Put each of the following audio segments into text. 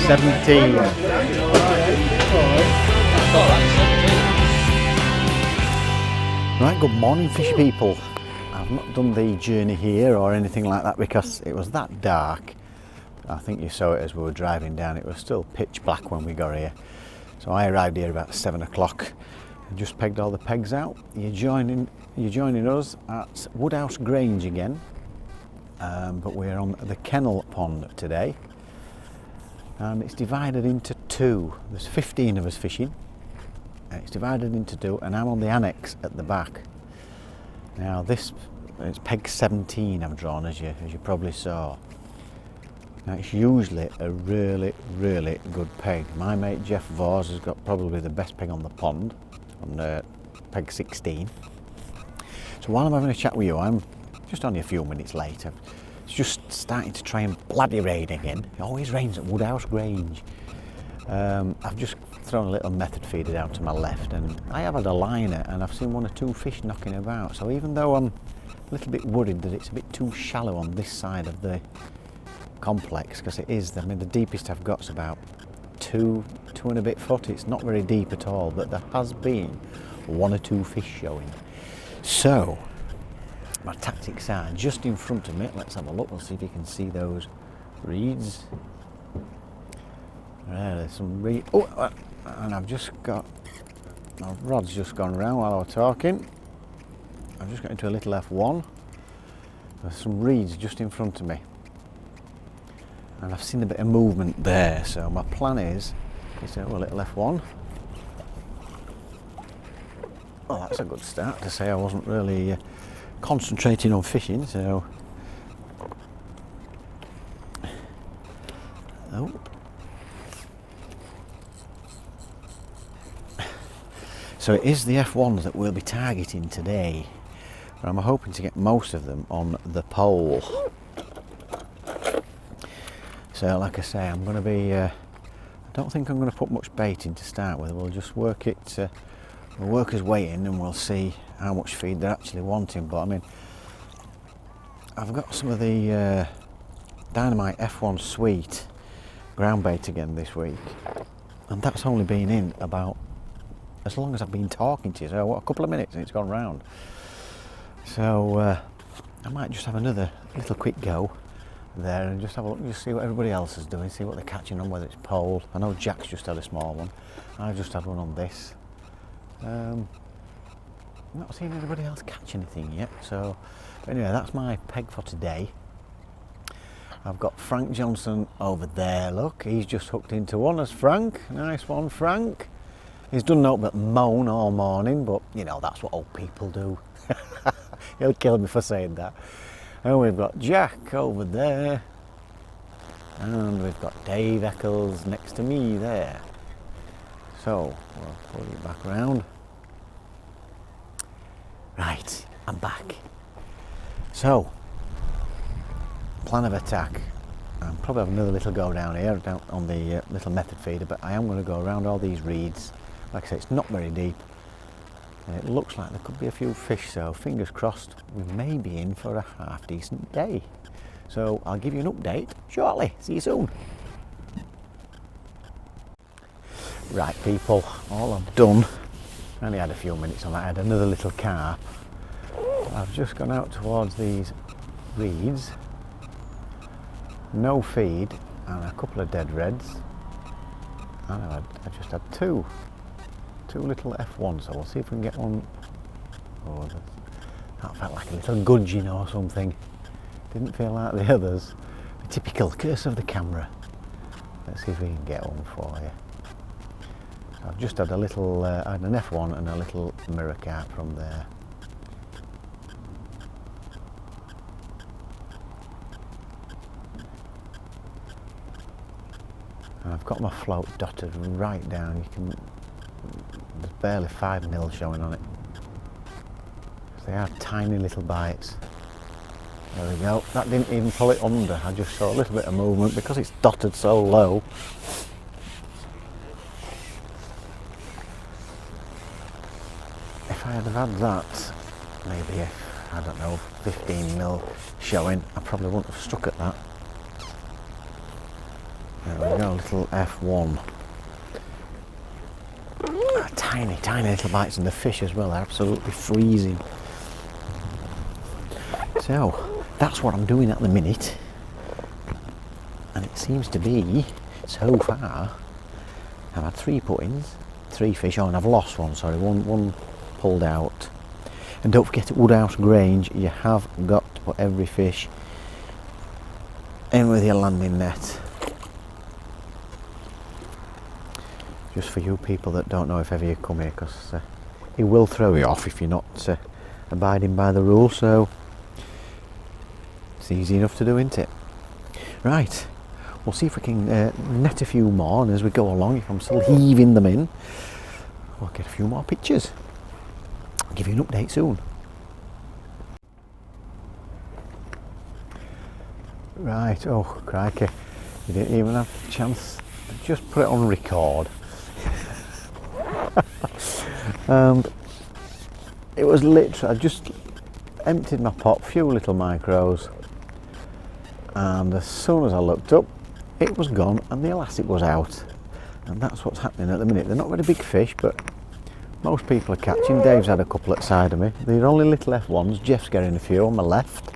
17. Right, good morning fish people. I've not done the journey here or anything like that because it was that dark. I think you saw it as we were driving down. It was still pitch black when we got here. So I arrived here about 7 o'clock and just pegged all the pegs out. You're joining us at Woodhouse Grange again, but we're on the kennel pond today, and it's divided into two. There's 15 of us fishing, and it's divided into two, and I'm on the annex at the back. Now it's peg 17 I've drawn, as you probably saw. Now it's usually a really good peg. My mate Jeff Vors has got probably the best peg on the pond, on peg 16. So while I'm having a chat with you, I'm just only a few minutes late. It's just starting to try and bloody rain again. It always rains at Woodhouse Grange. I've just thrown a little method feeder down to my left, and I have had a liner and I've seen 1 or 2 fish knocking about. So even though I'm a little bit worried that it's a bit too shallow on this side of the complex, because it is, I mean, the deepest I've got is about 2 and a bit foot. It's not very deep at all, but there has been 1 or 2 fish showing. So my tactics are just in front of me. Let's have a look. We'll see if you can see those reeds. There's some reed. Oh, and I've just got, my rod's just gone round while I was talking. I've just got into a little F1. There's some reeds just in front of me, and I've seen a bit of movement there. So my plan is to do a little F1. Oh, that's a good start to say I wasn't really concentrating on fishing. So, oh, so it is the F1s that we'll be targeting today, but I'm hoping to get most of them on the pole. So like I say, I'm going to be, I don't think I'm going to put much bait in to start with. We'll just work it, we'll work his way in and we'll see how much feed they're actually wanting. But I mean, I've got some of the Dynamite F1 Sweet ground bait again this week, and that's only been in about as long as I've been talking to you, so what, a couple of minutes and it's gone round. So I might just have another little quick go there and just have a look, just see what everybody else is doing, see what they're catching on, whether it's pole. I know Jack's just had a small one. I've just had one on this. Not seen anybody else catch anything yet. So anyway, that's my peg for today. I've got Frank Johnson over there. Look, he's just hooked into one. As Frank, nice one, Frank. He's done nothing but moan all morning, but you know, that's what old people do. He'll kill me for saying that. And we've got Jack over there, and we've got Dave Eccles next to me there. So we'll pull you back round. Right, I'm back. So, plan of attack. I'll probably have another little go down here, down on the little method feeder, but I am going to go around all these reeds. Like I say, it's not very deep, and it looks like there could be a few fish, so fingers crossed we may be in for a half decent day. So I'll give you an update shortly. See you soon. Right people, all I've done, I only had a few minutes on that. I had another little carp. I've just gone out towards these reeds, no feed, and a couple of dead reds, and I just had two little F1s, so we'll see if we can get one. Oh, that felt like a little gudgeon or something. Didn't feel like the others. The typical curse of the camera. Let's see if we can get one for you. So I've just had a little, I had an F1 and a little mirror carp from there. And I've got my float dotted right down. You can, there's barely 5 mil showing on it. They are tiny little bites. There we go. That didn't even pull it under. I just saw a little bit of movement because it's dotted so low. If I had had that, maybe, I don't know, 15 mil showing, I probably wouldn't have stuck at that. There we go, little F1. Tiny, tiny little bites, and the fish as well, they're absolutely freezing. So, that's what I'm doing at the minute. And it seems to be, so far, I've had 3 puttings, 3 fish on. I've lost one, sorry, one pulled out. And don't forget at Woodhouse Grange, you have got to put every fish in with your landing net. Just for you people that don't know if ever you come here, because it will throw you off if you're not abiding by the rules, so it's easy enough to do, isn't it? Right, we'll see if we can net a few more, and as we go along, if I'm still heaving them in, we'll get a few more pictures. I'll give you an update soon. Right, oh crikey, you didn't even have a chance to just put it on record. And it was literally, I just emptied my pot, few little micros, and as soon as I looked up, it was gone and the elastic was out. And that's what's happening at the minute. They're not very big fish, but most people are catching. Dave's had a couple at side of me. They're only little F1s. Jeff's getting a few on my left.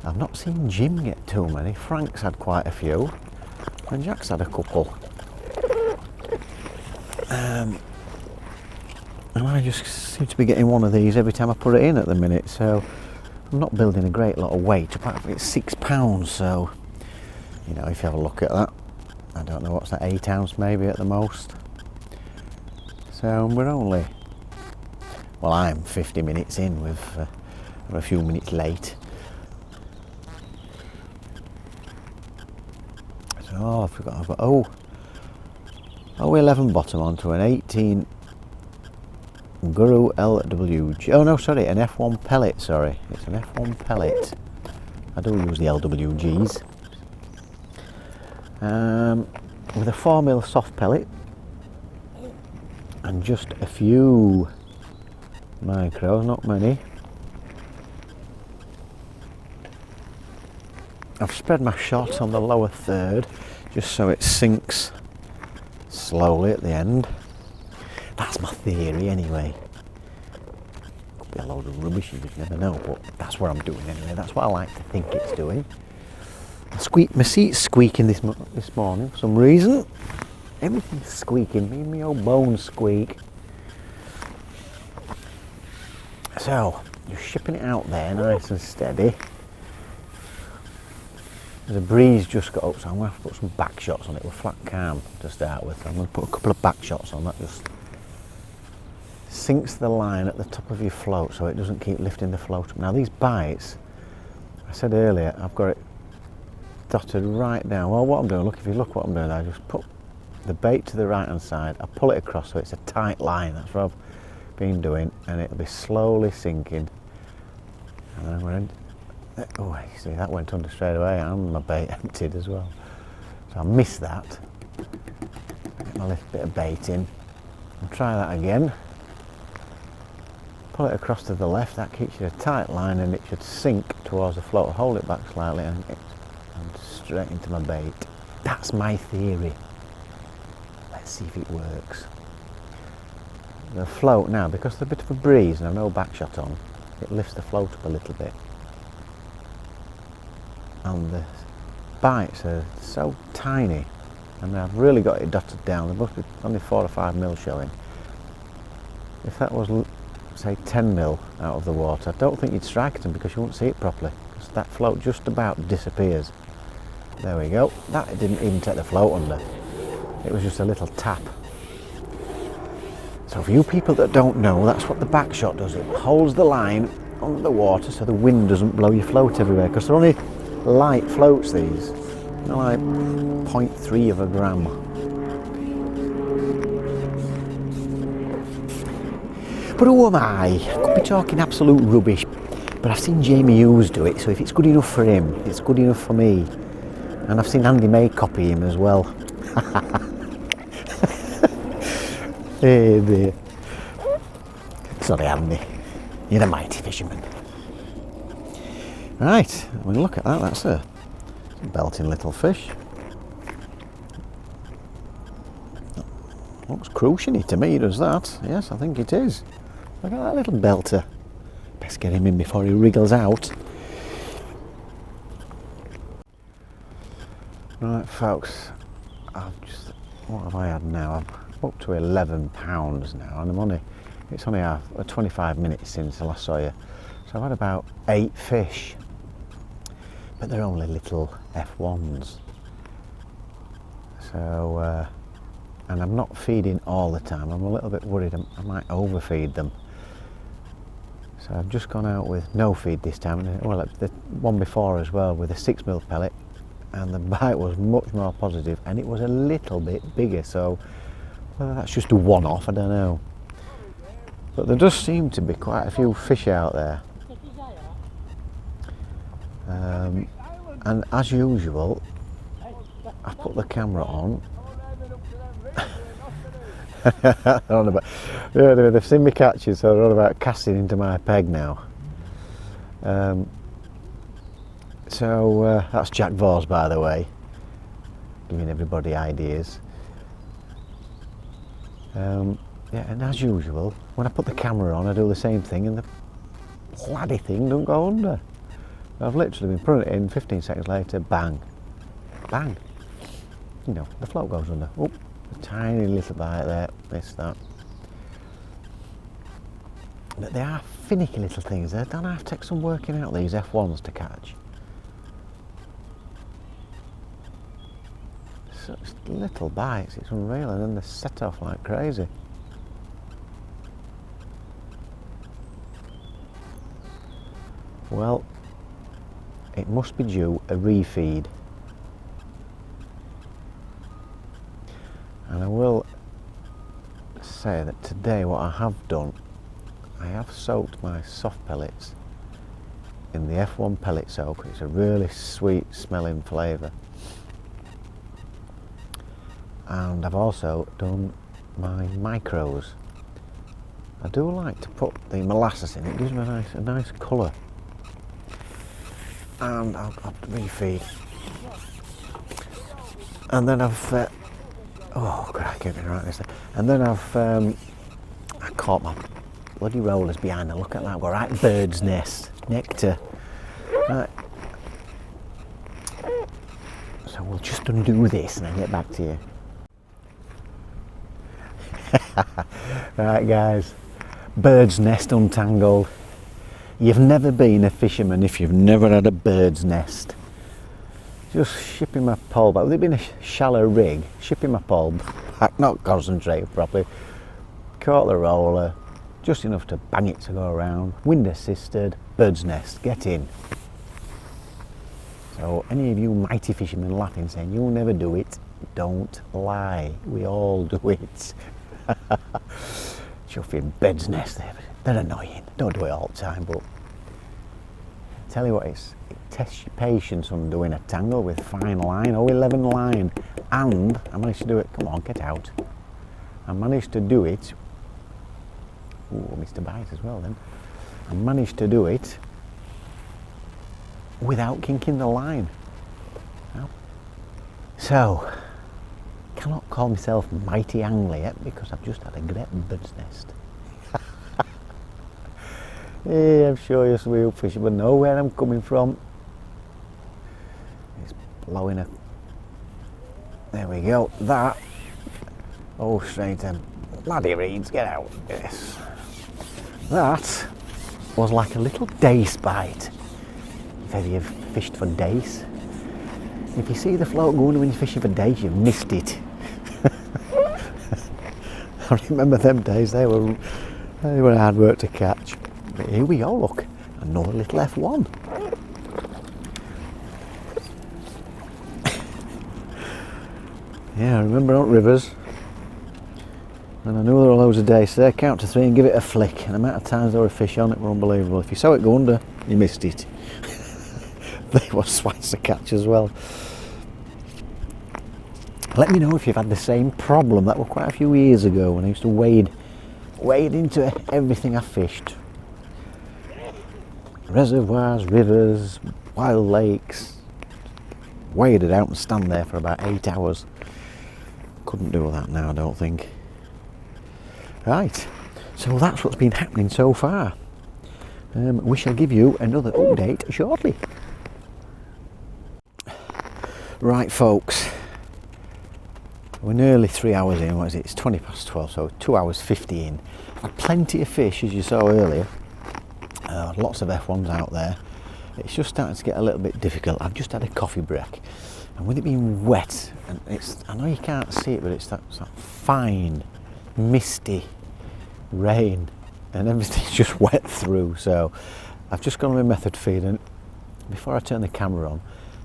I've not seen Jim get too many. Frank's had quite a few, and Jack's had a couple. And I just seem to be getting one of these every time I put it in at the minute, so I'm not building a great lot of weight, apart from it's £6, so you know, if you have a look at that, I don't know, what's that, 8 ounce maybe at the most. So we're only, well, I'm 50 minutes in with I'm a few minutes late. So I forgot, I've got 11 bottom onto an 18 Guru LWG. Oh no, sorry, an F1 pellet, sorry. It's an F1 pellet. I do use the LWGs. With a 4mm soft pellet and just a few micros, not many. I've spread my shot on the lower third just so it sinks slowly at the end. That's my theory anyway. Could be a load of rubbish, you just never know, but that's what I'm doing anyway. That's what I like to think it's doing. My seat's squeaking this morning for some reason. Everything's squeaking, me and my old bones squeak. So, just shipping it out there nice and steady. There's a breeze just got up, so I'm going to have to put some back shots on it. We're flat calm to start with. I'm going to put a couple of back shots on that. Just sinks the line at the top of your float so it doesn't keep lifting the float up. Now these bites, I said earlier, I've got it dotted right down. Well, what I'm doing, look, if you look what I'm doing, I just put the bait to the right hand side, I pull it across so it's a tight line. That's what I've been doing, and it'll be slowly sinking. And then we're in. Oh, you see, that went under straight away, and my bait emptied as well. So I missed that. Get my little bit of bait in. I'll try that again. Pull it across to the left, that keeps you a tight line and it should sink towards the float. Hold it back slightly and straight into my bait. That's my theory. Let's see if it works. The float now, because there's a bit of a breeze and I've no back shot on, it lifts the float up a little bit. And the bites are so tiny, and I've really got it dotted down. There must be only 4 or 5mm showing. If that was, say, 10mm out of the water, I don't think you'd strike them because you won't see it properly, because that float just about disappears. There we go. That didn't even take the float under. It was just a little tap. So for you people that don't know, that's what the back shot does. It holds the line under the water so the wind doesn't blow your float everywhere, because they're only light floats, these. They're like 0.3 of a gram. But who am I? I could be talking absolute rubbish, but I've seen Jamie Hughes do it, so if it's good enough for him, it's good enough for me. And I've seen Andy May copy him as well. Hey dear. Sorry Andy, you're a mighty fisherman. Right, I mean, look at that, that's a belting little fish. Looks crucially to me, does that? Yes, I think it is. Look at that little belter. Best get him in before he wriggles out. Right, folks, what have I had now? I'm up to £11 now, and it's only 25 minutes since I last saw you. So I've had about 8 fish, but they're only little F1s. So, and I'm not feeding all the time. I'm a little bit worried I might overfeed them. So I've just gone out with no feed this time, and well, the one before as well with a 6mm pellet, and the bite was much more positive, and it was a little bit bigger. So whether that's just a one-off, I don't know. But there does seem to be quite a few fish out there. And as usual, I put the camera on. They've seen me catching, so they're on about casting into my peg now. That's Jack Vors, by the way, giving everybody ideas. Yeah, and as usual, when I put the camera on, I do the same thing, and the bloody thing don't go under. I've literally been putting it in, 15 seconds later, bang, bang. You know, the float goes under. Oh, a tiny little bite there, missed that. But they are finicky little things. They don't have to take some working out, these F1s, to catch. Such little bites, it's unreal, and then they set off like crazy. Well, it must be due a refeed. And I will say that today what I have done, I have soaked my soft pellets in the F1 pellet soak. It's a really sweet smelling flavour. And I've also done my micros. I do like to put the molasses in, it gives me a nice colour. And I'll refeed. And then I've oh god, I can't get right this thing. And then I caught my bloody rollers behind, and look at that, I've got a right bird's nest, nectar. Right. So we'll just undo this and then get back to you. Right guys, bird's nest untangled. You've never been a fisherman if you've never had a bird's nest. Just shipping my pole back, with it being a shallow rig, shipping my pole back, not concentrate properly, caught the roller, just enough to bang it to go around, wind assisted, bird's nest, get in. So any of you mighty fishermen laughing saying you'll never do it, don't lie, we all do it. Chuffing bird's nest, they're annoying, don't do it all the time, but I tell you what, it tests your patience on doing a tangle with fine line, 11 line, and I managed to do it, come on, get out. I managed to do it, ooh, Mr. Bite as well then, I managed to do it without kinking the line. Well, so, cannot call myself mighty angler yet because I've just had a great bird's nest. Hey, I'm sure you sweel fishermen know where I'm coming from. It's blowing a... There we go, that. Oh, straight then. Bloody reeds, get out. Yes. That was like a little dace bite. If ever you've fished for dace. If you see the float going when you're fishing for dace, you've missed it. I remember them days, they were hard work to catch. But here we go, look, another little F1. Yeah, I remember on rivers, and I knew there were loads of days there, count to 3 and give it a flick, and the amount of times there were fish on it were unbelievable. If you saw it go under, you missed it. They were swats to catch as well. Let me know if you've had the same problem. That was quite a few years ago when I used to wade into everything I fished. Reservoirs, rivers, wild lakes. Waded out and stand there for about 8 hours. Couldn't do that now, I don't think. Right, so that's what's been happening so far. We shall give you another update shortly. Right folks, we're nearly 3 hours in. What is it? It's 20 past 12, so 2 hours 50 in. I've had plenty of fish, as you saw earlier. Lots of F1s out there. It's just starting to get a little bit difficult. I've just had a coffee break, and with it being wet, and I know you can't see it, but it's that fine, misty rain, and everything's just wet through. So I've just gone with method feed, and before I turn the camera on,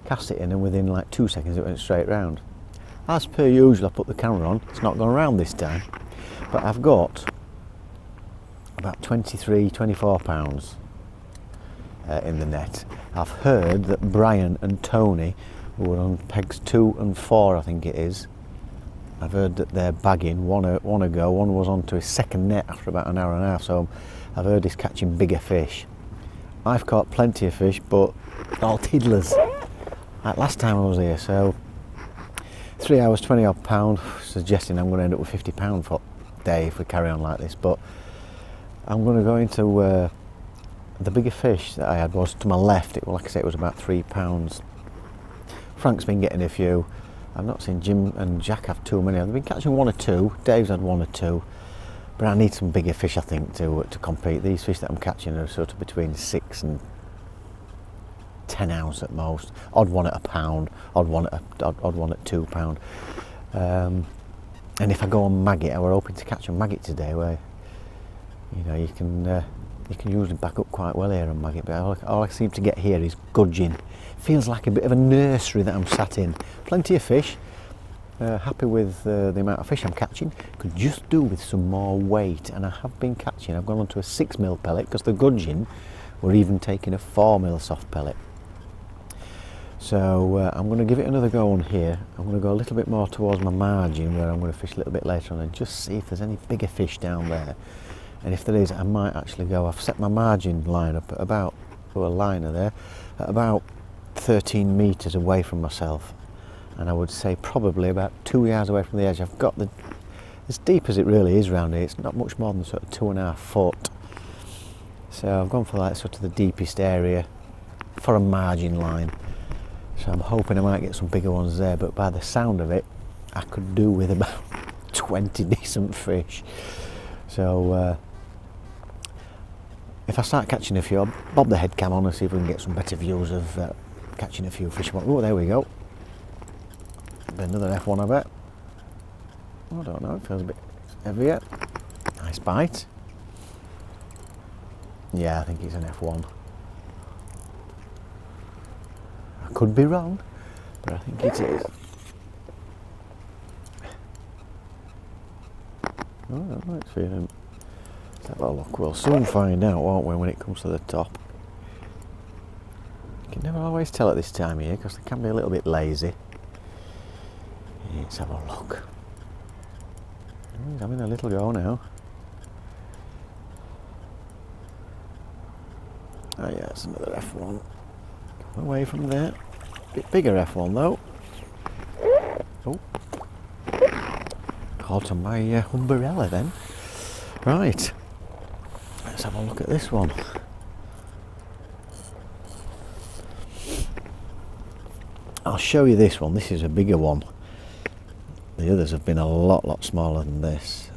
cast it in, and within like 2 seconds it went straight round. As per usual, I put the camera on, it's not gone round this time, but I've got about 23, 24 pounds in the net. I've heard that Brian and Tony, who are on pegs 2 and 4, I think it is, I've heard that they're bagging one ago. One was onto his second net after about an hour and a half, so I've heard he's catching bigger fish. I've caught plenty of fish, but all tiddlers, like last time I was here. So 3 hours, 20 odd pound, suggesting I'm going to end up with 50 pound for day if we carry on like this. But I'm going to go into the bigger fish that I had was to my left. Like I say, it was about 3 pounds. Frank's been getting a few. I've not seen Jim and Jack have too many. I've been catching 1 or 2. Dave's had 1 or 2. But I need some bigger fish, I think, to compete. These fish that I'm catching are sort of between 6 and 10 ounce at most. Odd one at a pound, odd one at 2 pound. And if I go on maggot, I were hoping to catch a maggot today, where you know you can usually back up quite well here on maggot. But all I seem to get here is gudgeon. Feels like a bit of a nursery that I'm sat in. Plenty of fish. Happy with the amount of fish I'm catching. Could just do with some more weight, and I have been catching. I've gone on to a 6mm pellet because the gudgeon were even taking a 4mm soft pellet. So I'm going to give it another go on here. I'm going to go a little bit more towards my margin, where I'm going to fish a little bit later on, and just see if there's any bigger fish down there. And if there is, I might actually go. I've set my margin line up at about, a liner there, at about 13 metres away from myself, and I would say probably about 2 yards away from the edge. I've got as deep as it really is round here, it's not much more than sort of 2.5 foot. So I've gone for like sort of the deepest area for a margin line. So I'm hoping I might get some bigger ones there, but by the sound of it, I could do with about 20 decent fish. So if I start catching a few, I'll bob the head cam on and see if we can get some better views of catching a few fish. Oh, there we go. Another F1, I bet. I don't know, it feels a bit heavier. Nice bite. Yeah, I think it's an F1. I could be wrong, but I think it is. Oh, that's feeling. Let's have a look. We'll soon find out, won't we, when it comes to the top. You can never always tell at this time of year because they can be a little bit lazy. Let's have a look. He's having a little go now. Oh yeah, it's another F1. Come away from there. Bit bigger F1 though. Oh. Caught on my umbrella then. Right. Let's have a look at this one. I'll show you this one. This is a bigger one. The others have been a lot smaller than this.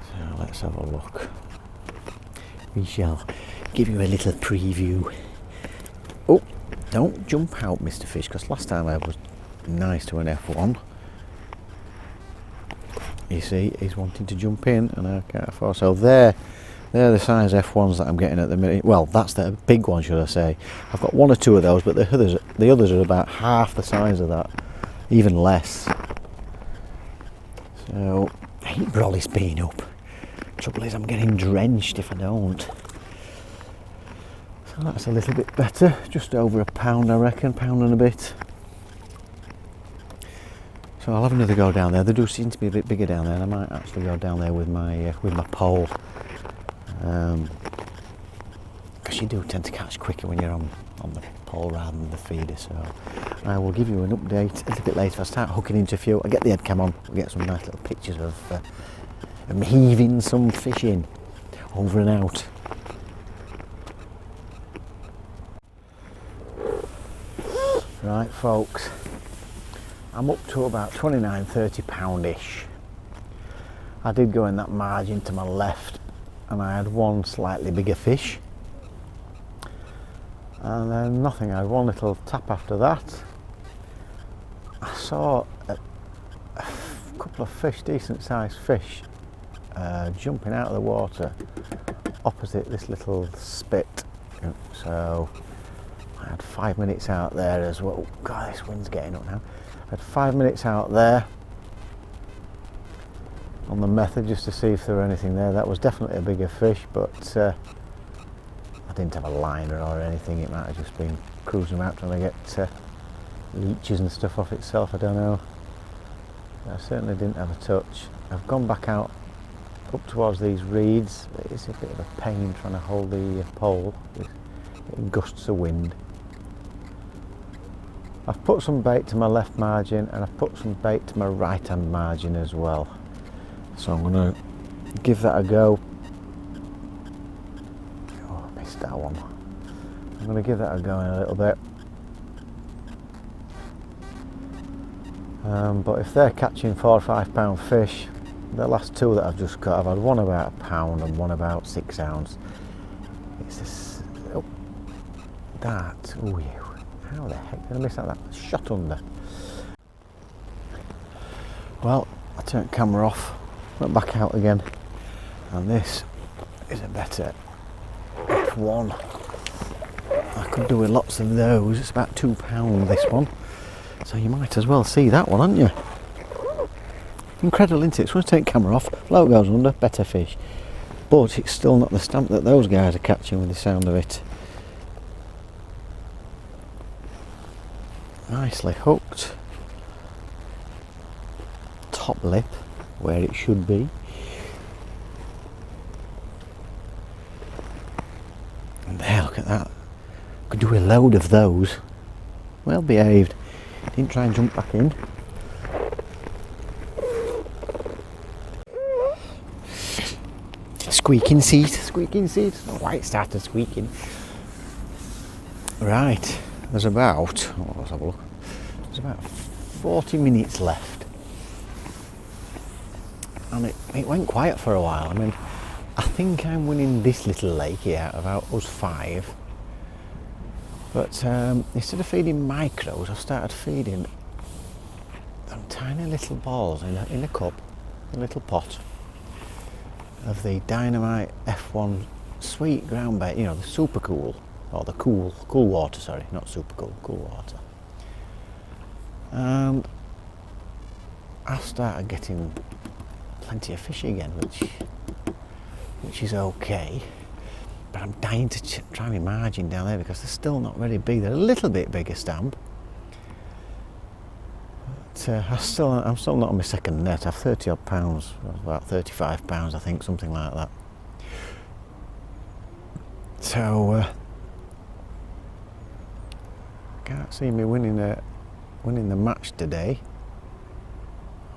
So let's have a look. We shall give you a little preview. Oh, don't jump out, Mr. Fish, because last time I was nice to an F1. You see, he's wanting to jump in and I can't afford. So they're the size F1s that I'm getting at the minute. Well, that's the big one, should I say. I've got 1 or 2 of those, but the others are about half the size of that, even less. So, I hate brolly being up. Trouble is I'm getting drenched if I don't. So that's a little bit better, just over a pound I reckon, pound and a bit. So I'll have another go down there. They do seem to be a bit bigger down there, and I might actually go down there with my pole. Because you do tend to catch quicker when you're on on the pole rather than the feeder, so I will give you an update a little bit later. If I start hooking into a few, I get the head cam on, we'll get some nice little pictures of me heaving some fish in. Over and out. Right folks, I'm up to about 29-30 pound-ish. I did go in that margin to my left and I had one slightly bigger fish. And then nothing, I had one little tap after that. I saw a couple of fish, decent sized fish, jumping out of the water opposite this little spit. So I had 5 minutes out there as well. God, this wind's getting up now. I had 5 minutes out there on the method just to see if there were anything there. That was definitely a bigger fish, but I didn't have a liner or anything. It might have just been cruising about trying to get leeches and stuff off itself, I don't know. I certainly didn't have a touch. I've gone back out up towards these reeds. It's a bit of a pain trying to hold the pole. It gusts of wind. I've put some bait to my left margin and I've put some bait to my right hand margin as well. So I'm going to give that a go. Oh, I missed that one. I'm going to give that a go in a little bit. But if they're catching 4 or 5 pound fish, the last two that I've just caught, I've had one about a pound and one about 6 ounce. It's this, oh, that, oh, how the heck did I miss that shot under? Well, I turned camera off, went back out again, and this is a better F1. I could do with lots of those. It's about £2 this one, so you might as well see that one, aren't you? Incredible, isn't it? So once I take camera off, float goes under, better fish. But it's still not the stamp that those guys are catching with the sound of it. Nicely hooked. Top lip, where it should be. And there, look at that. Could do a load of those. Well behaved. Didn't try and jump back in. Squeaking seat. Oh, why it started squeaking. Right, there's about, oh, let's have a look. There's about 40 minutes left. And it went quiet for a while. I mean, I think I'm winning this little lake here out of us 5. But instead of feeding micros, I've started feeding them tiny little balls in a cup, a little pot, of the Dynamite F1 sweet ground bait, you know, the super cool, or the cool water, sorry, not super cool, cool water. And I've started getting plenty of fish again, which is okay. But I'm dying to try my margin down there because they're still not very big. They're a little bit bigger stamp. But I'm still not on my second net. I've 30 odd pounds, about 35 pounds I think, something like that. So can't see me winning the match today.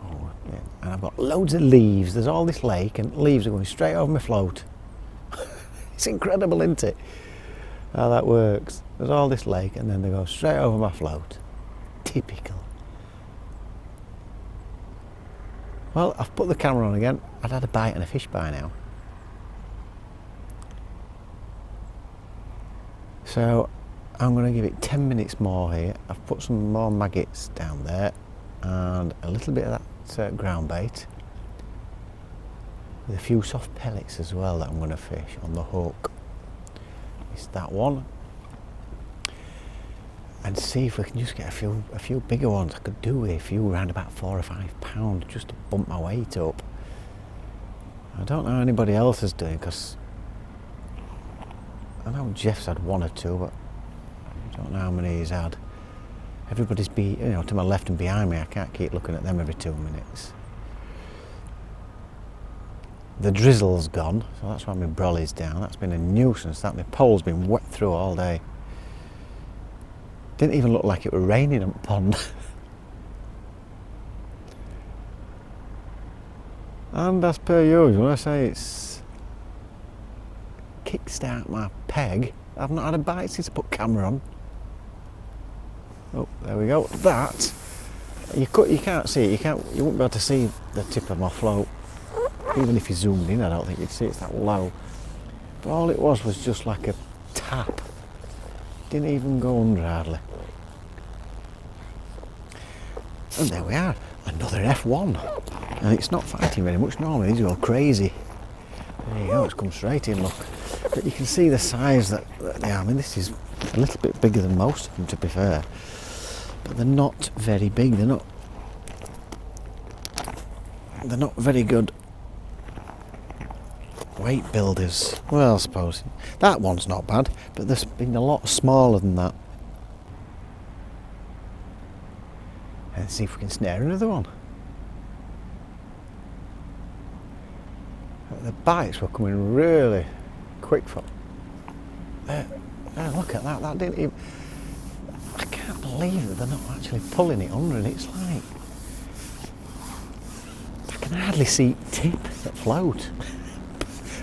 Oh, yeah. And I've got loads of leaves. There's all this lake and leaves are going straight over my float. It's incredible, isn't it? How that works. There's all this lake and then they go straight over my float. Typical. Well, I've put the camera on again. I'd had a bite and a fish by now. So I'm going to give it 10 minutes more here. I've put some more maggots down there and a little bit of that ground bait with a few soft pellets as well that I'm going to fish on the hook. It's that one. And see if we can just get a few bigger ones. I could do with a few around about 4 or 5 pound just to bump my weight up. I don't know how anybody else is doing because I know Jeff's had 1 or 2, but I don't know how many he's had. Everybody's to my left and behind me. I can't keep looking at them every 2 minutes. The drizzle's gone, so that's why my brolly's down. That's been a nuisance. That my pole's been wet through all day. Didn't even look like it were raining on the pond. And as per usual, I say it's kickstart my peg. I've not had a bite since I put camera on. Oh, there we go. That you can't see it. You won't be able to see the tip of my float. Even if you zoomed in, I don't think you'd see it's that low. But all it was just like a tap. Didn't even go under hardly. And there we are, another F1. And it's not fighting very much normally, these are all crazy. There you go, it's come straight in, look. But you can see the size that they are. I mean, this is a little bit bigger than most of them, to be fair. But they're not very big, they're not very good weight builders. Well, I suppose that one's not bad, but there's been a lot smaller than that. And see if we can snare another one. The bites were coming really quick for. Look at that! That didn't even. I can't believe that they're not actually pulling it under, and it's like I can hardly see tip that float.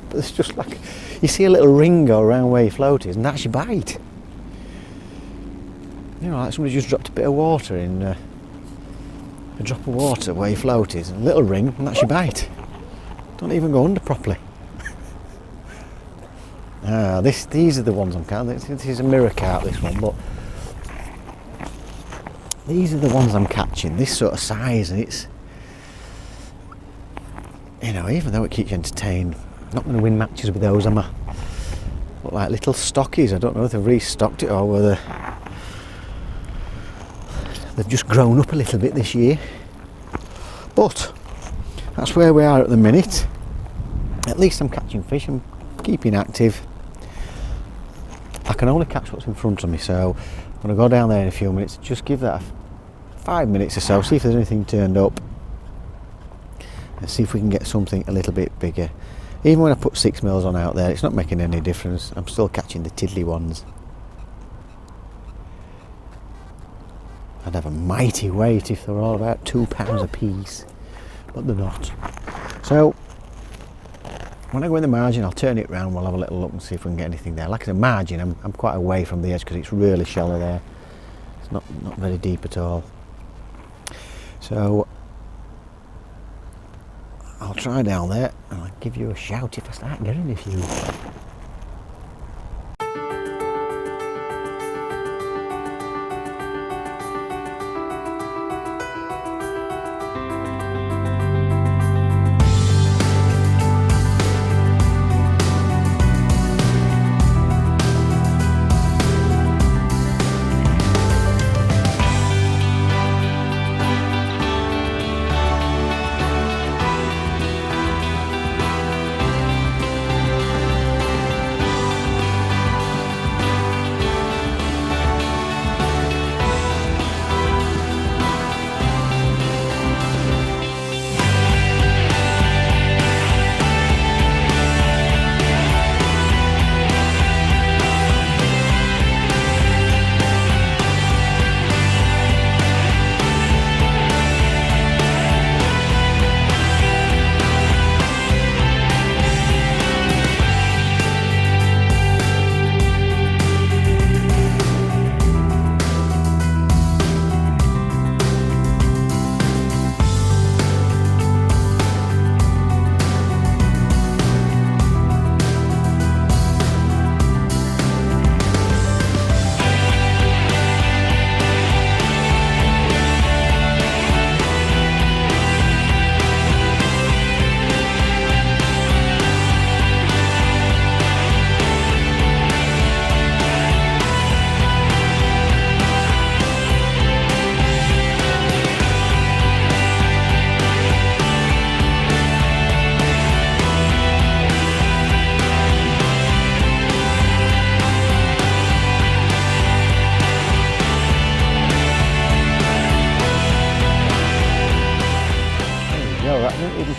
But it's just like you see a little ring go around where your float is, and that's your bite. You know, like somebody just dropped a bit of water in a drop of water where your float is, a little ring, and that's your bite. Don't even go under properly. These are the ones I'm catching. This is a mirror carp, this one, but these are the ones I'm catching. This sort of size, and it's, you know, even though it keeps you entertained, I'm not going to win matches with those, am I? Look like little stockies. I don't know if they've restocked it or whether they've just grown up a little bit this year. But that's where we are at the minute. At least I'm catching fish, I'm keeping active. I can only catch what's in front of me, so I'm going to go down there in a few minutes, just give that 5 minutes or so, see if there's anything turned up, and see if we can get something a little bit bigger. Even when I put 6mm on out there, it's not making any difference. I'm still catching the tiddly ones. I'd have a mighty weight if they were all about £2 a piece, but they're not. So when I go in the margin, I'll turn it round, we'll have a little look and see if we can get anything there. Like I said, margin, I'm quite away from the edge because it's really shallow there. It's not very deep at all. So I'll try down there and I'll give you a shout if I start getting a few.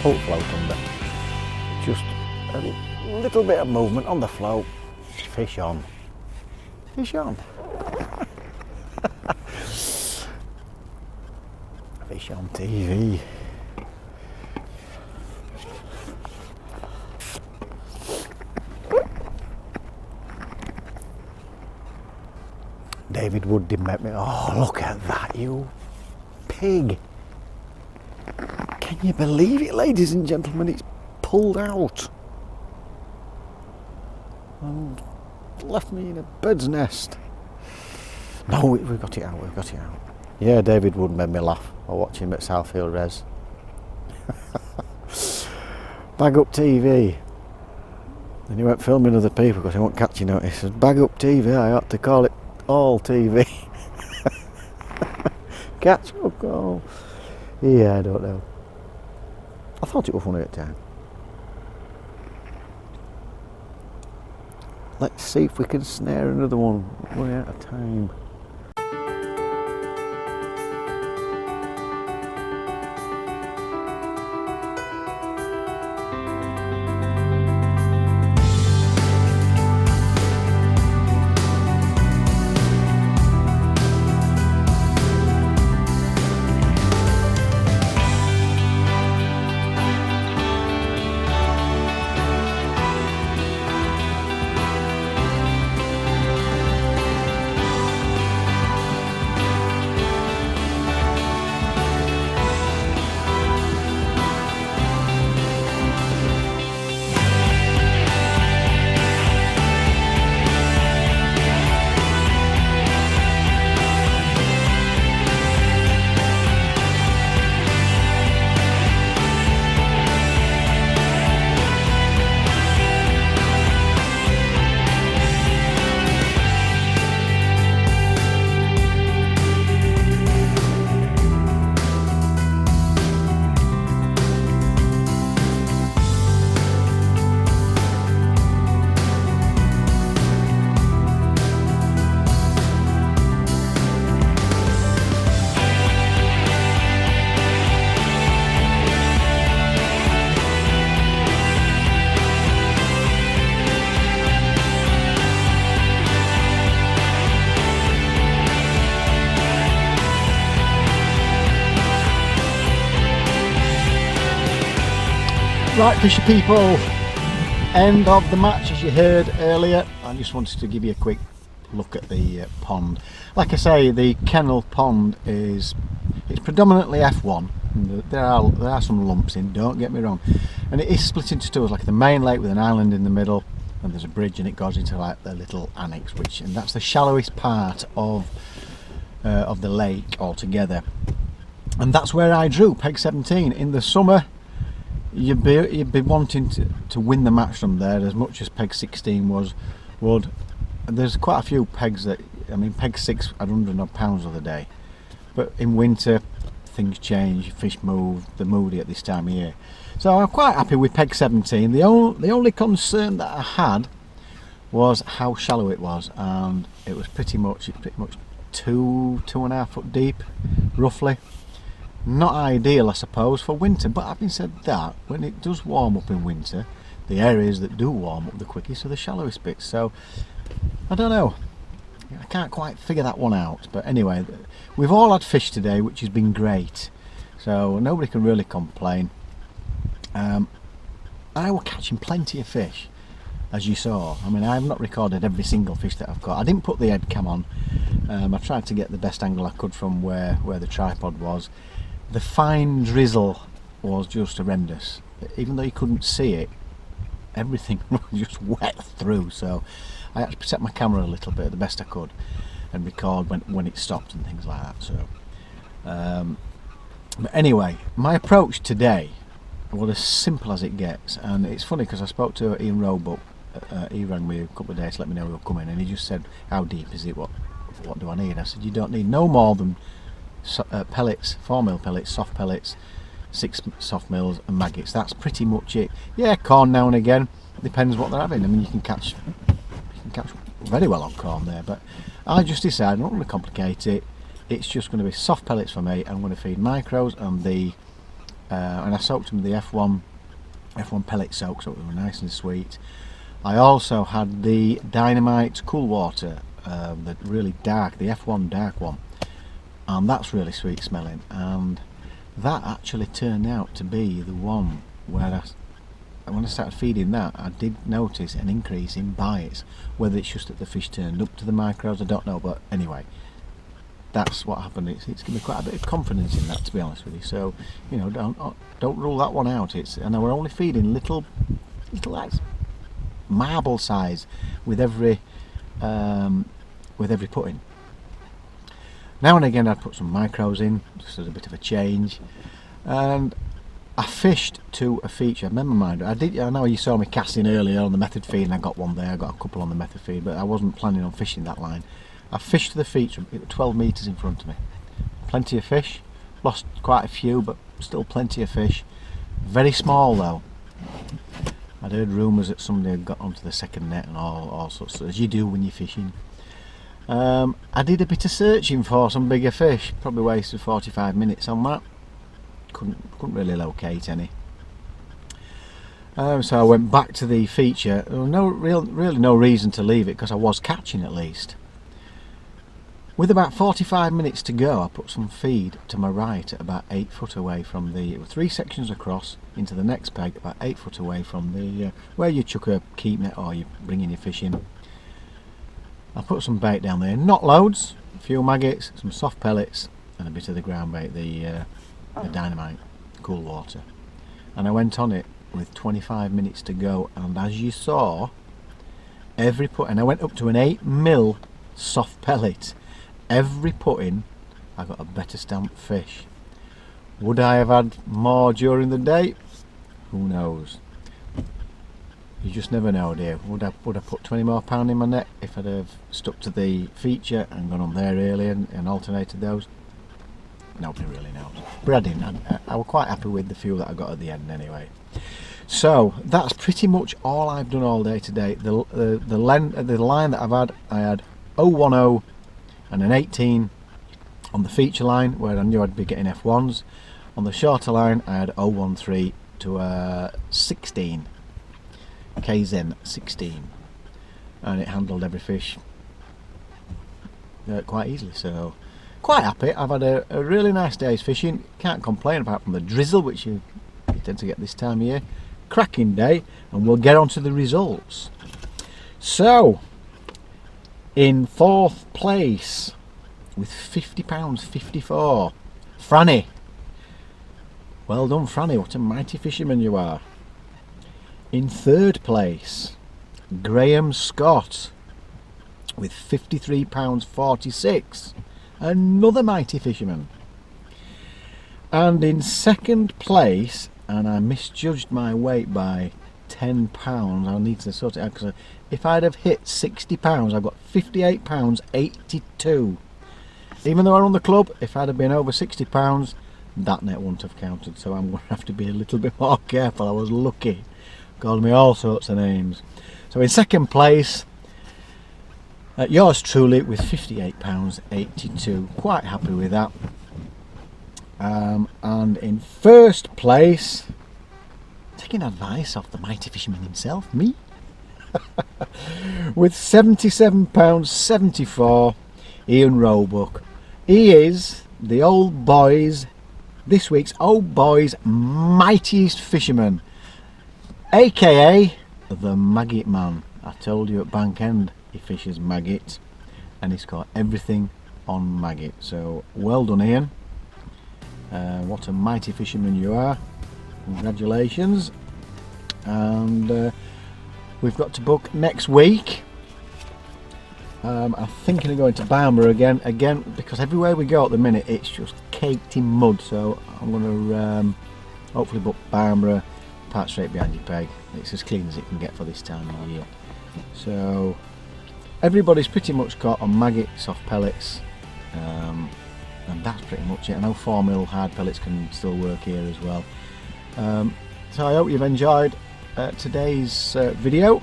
Pull float under. Just a little bit of movement on the float. Fish on. Fish on. Fish on TV. David Wood did make me. Oh, look at that, you pig! Can you believe it, ladies and gentlemen? It's pulled out and left me in a bird's nest. No, we've got it out. We've got it out. Yeah, David Wood made me laugh while watching him at Southfield Res. Bag up TV. And he went filming other people because he won't catch you notice. He says, bag up TV, I ought to call it all TV. Catch up all. Yeah, I don't know. I thought it was funny at the time. Let's see if we can snare another one. We're running out of time. Right, fisher people, end of the match as you heard earlier. I just wanted to give you a quick look at the pond. Like I say, the kennel pond it's predominantly F1. There are some lumps in, don't get me wrong, and it is split into two, like the main lake with an island in the middle, and there's a bridge, and it goes into like the little annex, and that's the shallowest part of the lake altogether. And that's where I drew peg 17 in the summer. You'd be wanting to win the match from there as much as peg 16 would. And there's quite a few pegs that, I mean, peg 6 at 100 odd pounds the other day, but in winter things change, fish move, they're moody at this time of year. So I'm quite happy with peg 17. The only concern that I had was how shallow it was, and it was pretty much 2.5 foot deep, roughly. Not ideal, I suppose, for winter, but having said that, when it does warm up in winter, the areas that do warm up the quickest are the shallowest bits. So I don't know, I can't quite figure that one out. But anyway, we've all had fish today, which has been great, so nobody can really complain. I was catching plenty of fish, as you saw. I mean, I've not recorded every single fish that I've caught. I didn't put the head cam on. I tried to get the best angle I could from where the tripod was. The fine drizzle was just horrendous. Even though you couldn't see it, everything was just wet through, so I had to protect my camera a little bit, the best I could, and record when it stopped and things like that. So but anyway, my approach today was as simple as it gets. And it's funny because I spoke to Ian Roebuck. He rang me a couple of days to let me know he was coming, and he just said, how deep is it, what do I need? I said, you don't need no more than pellets, 4mm pellets, soft pellets, 6 soft mills and maggots. That's pretty much it. Yeah, corn now and again, depends what they're having. I mean, you can catch very well on corn there, but I just decided I'm not going to complicate it. It's just going to be soft pellets for me. I'm going to feed micros and and I soaked them with the F1 pellet soak, so it was nice and sweet. I also had the Dynamite cool water, the really dark, the F1 dark one, and that's really sweet smelling. And that actually turned out to be the one where when I started feeding that, I did notice an increase in bites. Whether it's just that the fish turned up to the micros, I don't know, but anyway, that's what happened. It's given me quite a bit of confidence in that, to be honest with you. So, you know, don't rule that one out. And we're only feeding little like marble size with every putting. Now and again I'd put some micros in just as a bit of a change, and I fished to a feature. Remember mine, I know you saw me casting earlier on the method feed, and I got one there. I got a couple on the method feed, but I wasn't planning on fishing that line. I fished to the feature. It was 12 metres in front of me. Plenty of fish. Lost quite a few, but still plenty of fish. Very small though. I'd heard rumours that somebody had got onto the second net and all sorts, as you do when you're fishing. I did a bit of searching for some bigger fish. Probably wasted 45 minutes on that. Couldn't really locate any. So I went back to the feature. There was really no reason to leave it, because I was catching at least. With about 45 minutes to go, I put some feed to my right at about 8 foot away from the 3 sections across into the next peg, about 8 foot away from the where you chuck a keep net or you bring in your fish in. I put some bait down there, not loads, a few maggots, some soft pellets, and a bit of the ground bait, the dynamite, cool water. And I went on it with 25 minutes to go, and as you saw, every put, and I went up to an 8mm soft pellet. Every putting, I got a better stamped fish. Would I have had more during the day? Who knows? You just never know, dear. Would I put 20 more pound in my net if I'd have stuck to the feature and gone on there early and alternated those? Nobody really knows. But I didn't. I was quite happy with the few that I got at the end anyway. So that's pretty much all I've done all day today. The line that I've had, I had 010 and an 18 on the feature line, where I knew I'd be getting F1s. On the shorter line I had 013 to a 16, KZN 16, and it handled every fish quite easily, so quite happy. I've had a really nice day's fishing, can't complain apart from the drizzle which you tend to get this time of year. Cracking day, and we'll get on to the results. So in 4th place with £50.54, Franny. Well done, Franny, what a mighty fisherman you are. In 3rd place, Graham Scott with £53.46, another mighty fisherman. And in 2nd place, and I misjudged my weight by £10, I'll need to sort it out, because if I'd have hit £60, I've got £58.82. Even though I run the club, if I'd have been over £60, that net wouldn't have counted, so I'm going to have to be a little bit more careful. I was lucky. Called me all sorts of names. So in 2nd place, yours truly with £58.82. Quite happy with that. And in 1st place, taking advice off the mighty fisherman himself, me, with £77.74, Ian Roebuck. He is the old boys, this week's old boys mightiest fisherman, aka the maggot man. I told you at Bank End he fishes maggot, and he's got everything on maggot. So well done, Ian. What a mighty fisherman you are. Congratulations. And we've got to book next week. I'm thinking of going to Barbara again, because everywhere we go at the minute it's just caked in mud, so I'm going to hopefully book Barbara, park straight behind your peg. It's as clean as it can get for this time of year. So everybody's pretty much caught on maggot, soft pellets, and that's pretty much it. I know 4mm hard pellets can still work here as well. So I hope you've enjoyed today's video.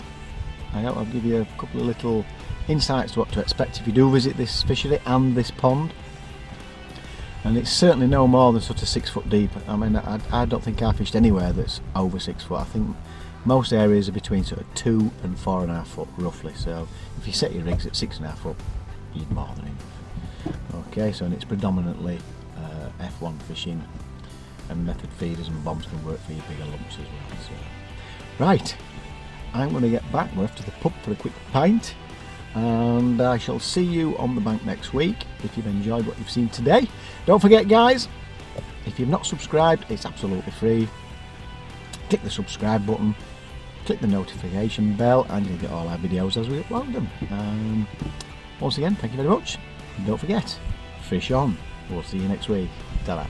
I hope I'll give you a couple of little insights to what to expect if you do visit this fishery and this pond. And it's certainly no more than sort of 6 foot deep. I mean, I don't think I fished anywhere that's over 6 foot. I think most areas are between sort of 2 and 4.5 foot roughly. So if you set your rigs at 6.5 foot, you're more than enough. Okay, so and it's predominantly F1 fishing. and method feeders and bombs can work for your bigger lumps as well. So, right, I'm going to get back. We're off to the pub for a quick pint, and I shall see you on the bank next week. If you've enjoyed what you've seen today, don't forget, guys, if you've not subscribed, it's absolutely free. Click the subscribe button, click the notification bell, and you'll get all our videos as we upload them. Once again, thank you very much, and don't forget, fish on. We'll see you next week. Ta-ra.